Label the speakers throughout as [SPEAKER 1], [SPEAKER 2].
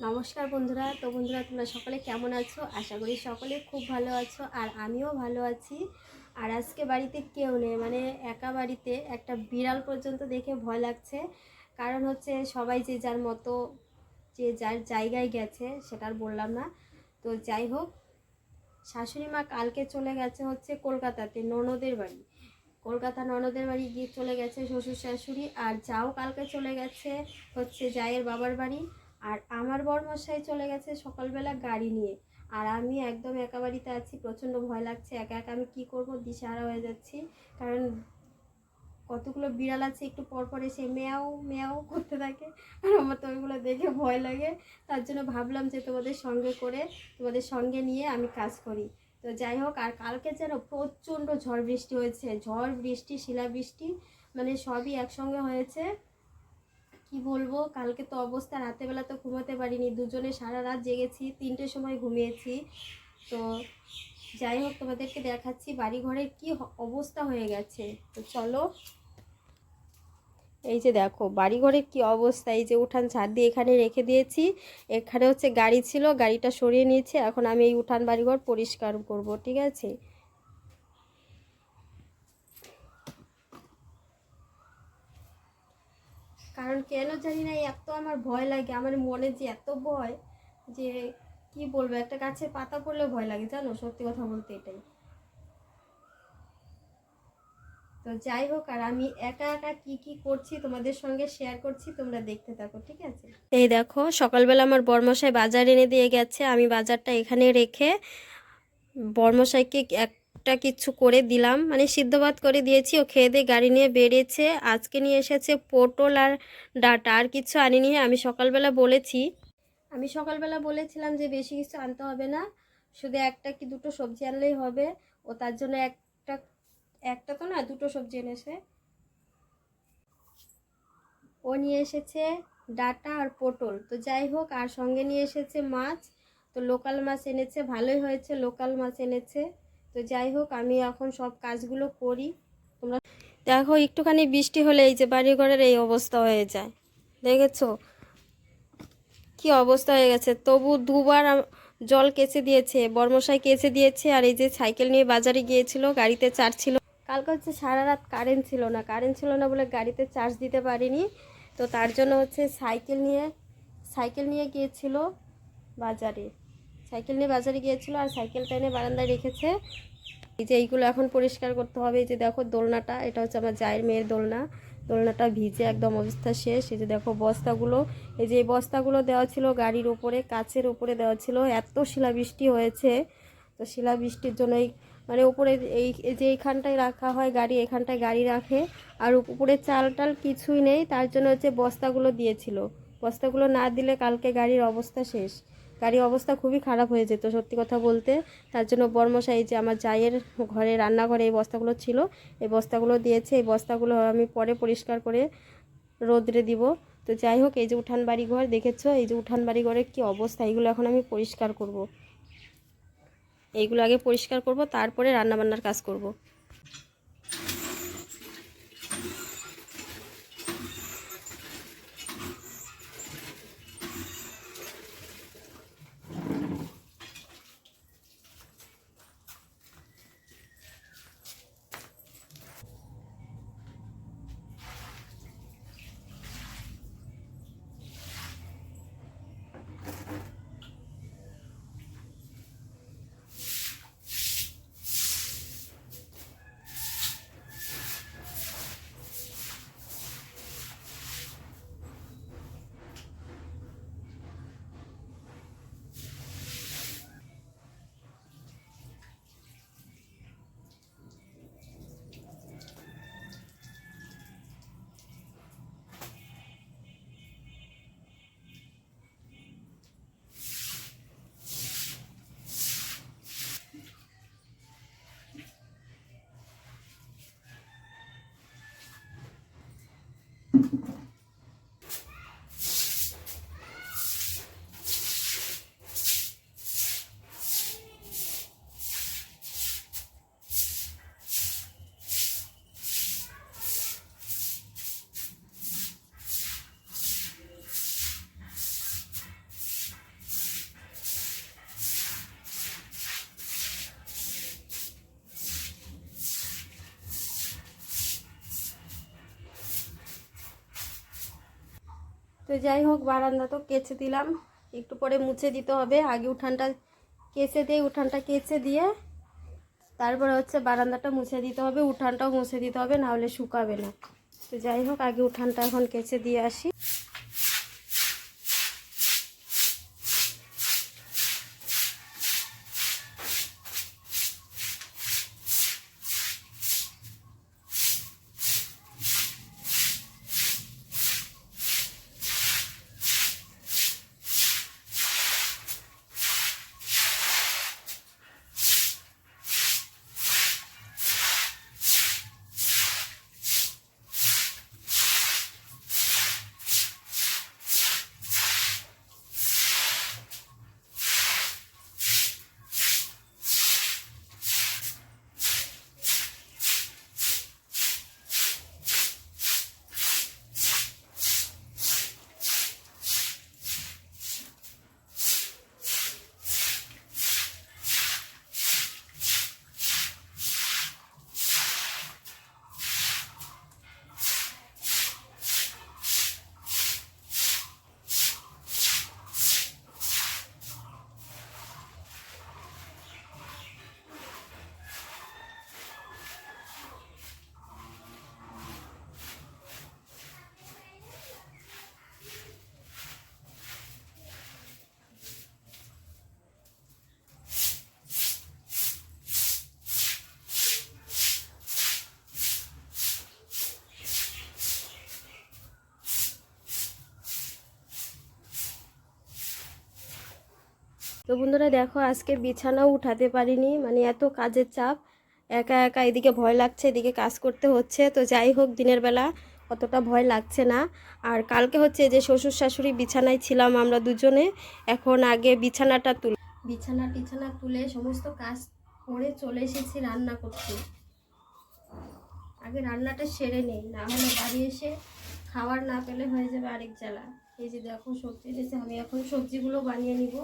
[SPEAKER 1] নমস্কার বন্ধুরা। তো বন্ধুরা, তোমরা সকলে কেমন আছো? আশা করি সকলে খুব ভালো আছো, আর আমিও ভালো আছি। আর আজকে বাড়িতে কেউ নেই, মানে একা বাড়িতে একটা বিড়াল পর্যন্ত দেখে ভয় লাগছে। কারণ হচ্ছে সবাই যে যার মতো, যে যার জায়গায় গেছে, সেটা আর বললাম না। তো যাই হোক, শাশুড়ি মা কালকে চলে গেছে হচ্ছে কলকাতাতে ননদের বাড়ি। কলকাতা ননদের বাড়ি গিয়ে চলে গেছে শ্বশুর শাশুড়ি, আর যাও কালকে চলে গেছে হচ্ছে জায়ের বাবার বাড়ি। আর আমার বরমশাই চলে গেছে সকালবেলা গাড়ি নিয়ে। আর আমি একদম একা বাড়িতে আছি, প্রচণ্ড ভয় লাগছে। একা একা আমি কী করবো, দিশেহারা হয়ে যাচ্ছি। কারণ কতগুলো বিড়াল আছে, একটু পর পর এসে ম্যাও ম্যাও করতে থাকে, আর আমার তো ওইগুলো দেখে ভয় লাগে। তার জন্য ভাবলাম যে তোমাদের সঙ্গে নিয়ে আমি কাজ করি। তো যাই হোক, আর কালকে যেন প্রচণ্ড ঝড় বৃষ্টি হয়েছে, ঝড় বৃষ্টি শিলাবৃষ্টি, মানে সবই একসঙ্গে হয়েছে। কি বলবো, কালকে তো অবস্থা, রাতেরবেলা তো ঘুমাতে পারিনি, দুজনে সারা রাত জেগেছি, 3টের সময় ঘুমিয়েছি। তো যাই হোক, তোমাদেরকে দেখাচ্ছি বাড়ি ঘরের কি অবস্থা হয়ে গেছে। তো চলো, এই যে দেখো বাড়িঘরের কি অবস্থা। এই যে উঠান ছাদ দিয়ে এখানে রেখে দিয়েছি, এখানে হচ্ছে গাড়ি ছিল, গাড়িটা সরিয়ে নিয়েছি। এখন আমি এই উঠান বাড়িঘর পরিষ্কার করব, ঠিক আছে? কারণ কেন জানি না, এত আমার ভয় লাগে, আমার মনে যে এত ভয় যে কি বলবো, একটা গাছের পাতা পড়লেও ভয় লাগে, জানো, সত্যি কথা বলতে এটাই। তো যাই হোক, আর আমি একা একা কি কি করছি তোমাদের সঙ্গে শেয়ার করছি, তোমরা দেখতে থাকো, ঠিক আছে? এই দেখো, সকালবেলা আমার বরমশাই বাজার এনে দিয়ে গেছে, আমি বাজারটা এখানে রেখে বরমশাইকে একটা কিছু করে দিলাম, মানে সিদ্ধ ভাত করে দিয়েছি। ও খেয়ে দিয়ে গাড়ি নিয়ে বেরিয়েছে। আজকে নিয়ে এসেছে পটল আর ডাঁটা, আর কিছু আনিনি। আমি সকালবেলা বলেছিলাম যে বেশি কিছু আনতে হবে না, শুধু একটা কি দুটো সবজি আনলেই হবে। ও তার জন্য একটা একটা তো না, দুটো সবজি এনেছে। ও নিয়ে এসেছে ডাঁটা আর পটল। তো যাই হোক, আর সঙ্গে নিয়ে এসেছে মাছ। তো লোকাল মাছ এনেছে, ভালোই হয়েছে, লোকাল মাছ এনেছে। তো যাই হোক, আমি এখন সব কাজগুলো করি। তোমরা দেখো, একটুখানি বৃষ্টি হলে এই যে বাড়িঘরের এই অবস্থা হয়ে যায়, দেখেছো কি অবস্থা হয়ে গেছে। তবু দুবার জল কেচে দিয়েছে, বর্মশাই কেচে দিয়েছে। আর এই যে সাইকেল নিয়ে বাজারে গিয়েছিল, গাড়িতে চার্জ ছিল। কালকে হচ্ছে সারা রাত কারেন্ট ছিল না বলে গাড়িতে চার্জ দিতে পারিনি। তো তার জন্য হচ্ছে সাইকেল নিয়ে গিয়েছিল বাজারে। সাইকেল নিয়ে বাজারে গিয়েছিল, আর সাইকেলটা এনে বারান্দায় রেখেছে। এই যে এইগুলো এখন পরিষ্কার করতে হবে। এই যে দেখো দোলনাটা, এটা হচ্ছে আমার জায়ের মেয়ের দোলনা। দোলনাটা ভিজে একদম অবস্থা শেষ। এই যে দেখো বস্তাগুলো, এই যে এই বস্তাগুলো দেওয়া ছিল গাড়ির উপরে, কাচের উপরে দেওয়া ছিল। এত শিলাবৃষ্টি হয়েছে, তো শিলাবৃষ্টির জন্য মানে উপরে এই যে এইখানটায় রাখা হয় গাড়ি, এখানটায় গাড়ি রাখে, আর উপরে চাল টাল কিছুই নেই। তার জন্য হচ্ছে বস্তাগুলো দিয়েছিল। বস্তাগুলো না দিলে কালকে গাড়ির অবস্থা শেষ, গাড়ির অবস্থা খুবই খারাপ হয়ে যেত সত্যি কথা বলতে। তার জন্য বর্মশাই, যে আমার জায়ের ঘরে রান্নাঘরে এই বস্তাগুলো ছিল, এই বস্তাগুলো দিয়েছে। এই বস্তাগুলো আমি পরে পরিষ্কার করে রোদ্রে দিব। তো যাই হোক, এই যে উঠান বাড়ি ঘর দেখেছো, এই যে উঠান বাড়ি ঘরের কী অবস্থা, এইগুলো এখন আমি পরিষ্কার করব। এইগুলো আগে পরিষ্কার করব, তারপরে রান্নাবান্নার কাজ করব। যাই হোক, বারান্দা তো কেচে দিলাম, একটু পরে মুছে দিতে হবে। আগে উঠানটা কেচে দিয়ে, উঠানটা কেচে দিয়ে তারপরে হচ্ছে বারান্দাটা মুছে দিতে হবে, উঠানটাও মুছে দিতে হবে, নাহলে শুকাবে না। তো যাই হোক, আগে উঠানটা এখন কেচে দিয়ে আসি। তো বন্ধুরা দেখো, আজকে বিছানাও উঠাতে পারিনি, মানে এত কাজের চাপ, একা একা এদিকে ভয় লাগছে, এদিকে কাজ করতে হচ্ছে। তো যাই হোক, দিনের বেলা অতটা ভয় লাগছে না। আর কালকে হচ্ছে যে শ্বশুর শাশুড়ি বিছানায় ছিলাম আমরা দুজনে, এখন আগে বিছানা তুলে সমস্ত কাজ করে চলে এসেছি রান্না করতে। আগে রান্নাটা সেরে নেই, না হলে বাড়ি এসে খাবার না পেলে হয়ে যাবে আরেক জ্বালা। এই যে দেখো সবজি এনেছে, আমি এখন সবজিগুলো বানিয়ে নিব।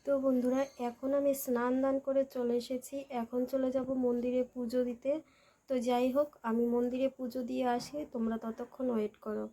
[SPEAKER 1] তো বন্ধুরা, এখন আমি স্নান দান করে চলে এসেছি। এখন চলে যাব মন্দিরে পুজো দিতে। তো যাই হোক, আমি মন্দিরে পুজো দিয়ে আসি, তোমরা ততক্ষণ ওয়েট করো।